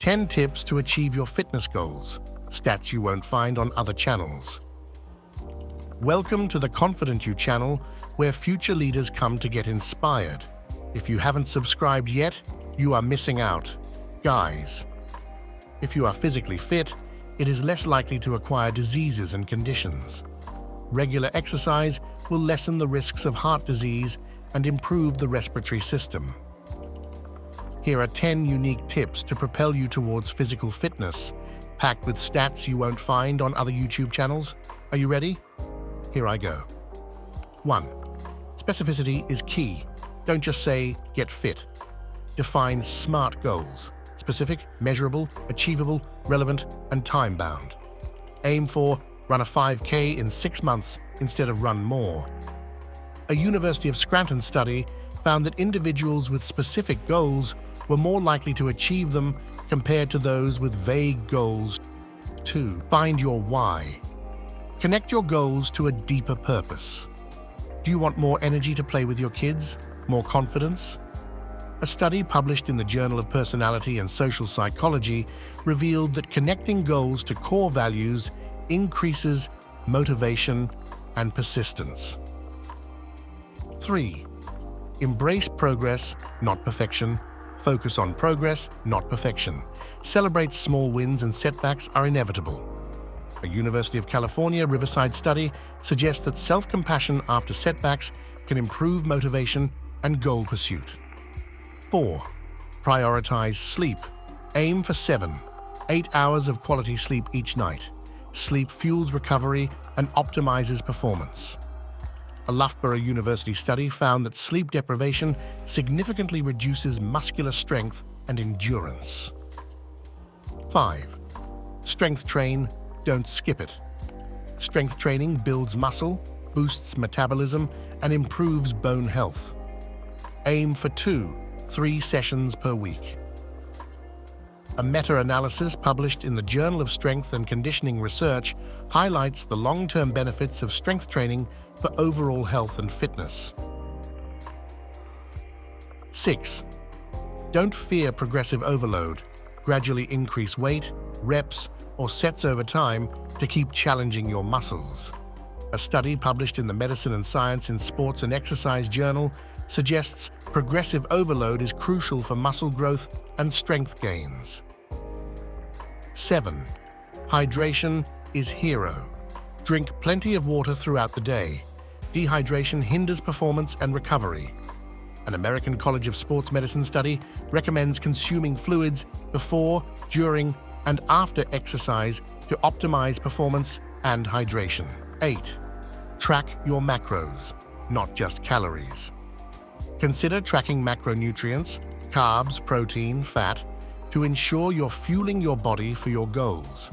10 tips to achieve your fitness goals. Stats you won't find on other channels. Welcome to the Confident You channel, where future leaders come to get inspired. If you haven't subscribed yet, you are missing out. Guys, if you are physically fit, it is less likely to acquire diseases and conditions. Regular exercise will lessen the risks of heart disease and improve the respiratory system. Here are 10 unique tips to propel you towards physical fitness, packed with stats you won't find on other YouTube channels. Are you ready? Here I go. 1. Specificity is key. Don't just say, get fit. Define SMART goals: specific, measurable, achievable, relevant, and time-bound. Aim for run a 5K in 6 months instead of run more. A University of Scranton study found that individuals with specific goals were more likely to achieve them compared to those with vague goals. 2. Find your why. Connect your goals to a deeper purpose. Do you want more energy to play with your kids? More confidence? A study published in the Journal of Personality and Social Psychology revealed that connecting goals to core values increases motivation and persistence. 3. Embrace progress, not perfection. Focus on progress, not perfection. Celebrate small wins and setbacks are inevitable. A University of California Riverside study suggests that self-compassion after setbacks can improve motivation and goal pursuit. 4. Prioritize sleep. Aim for 7-8 hours of quality sleep each night. Sleep fuels recovery and optimizes performance. A Loughborough University study found that sleep deprivation significantly reduces muscular strength and endurance. 5. Strength train, don't skip it. Strength training builds muscle, boosts metabolism, and improves bone health. Aim for 2-3 sessions per week. A meta-analysis published in the Journal of Strength and Conditioning Research highlights the long-term benefits of strength training for overall health and fitness. 6. Don't fear progressive overload. Gradually increase weight, reps, or sets over time to keep challenging your muscles. A study published in the Medicine and Science in Sports and Exercise Journal suggests progressive overload is crucial for muscle growth and strength gains. 7. Hydration is hero. Drink plenty of water throughout the day. Dehydration hinders performance and recovery. An American College of Sports Medicine study recommends consuming fluids before, during, and after exercise to optimize performance and hydration. 8. Track your macros, not just calories. Consider tracking macronutrients, carbs, protein, fat, to ensure you're fueling your body for your goals.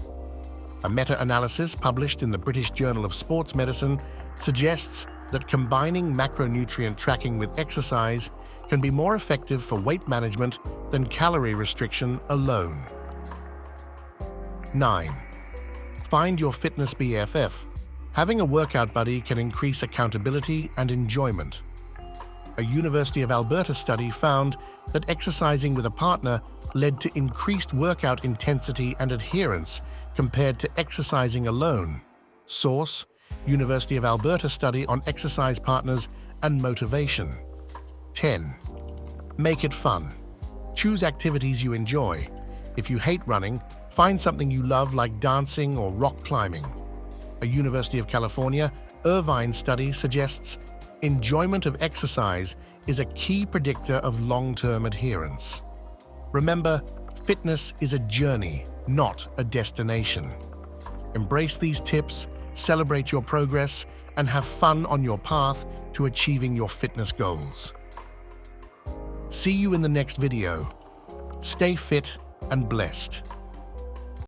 A meta-analysis published in the British Journal of Sports Medicine suggests that combining macronutrient tracking with exercise can be more effective for weight management than calorie restriction alone. 9. Find your Fitness BFF. Having a workout buddy can increase accountability and enjoyment. A University of Alberta study found that exercising with a partner led to increased workout intensity and adherence compared to exercising alone. Source: University of Alberta study on exercise partners and motivation. 10. Make it fun. Choose activities you enjoy. If you hate running, find something you love like dancing or rock climbing. A University of California Irvine study suggests enjoyment of exercise is a key predictor of long-term adherence. Remember, fitness is a journey, not a destination. Embrace these tips, celebrate your progress, and have fun on your path to achieving your fitness goals. See you in the next video. Stay fit and blessed.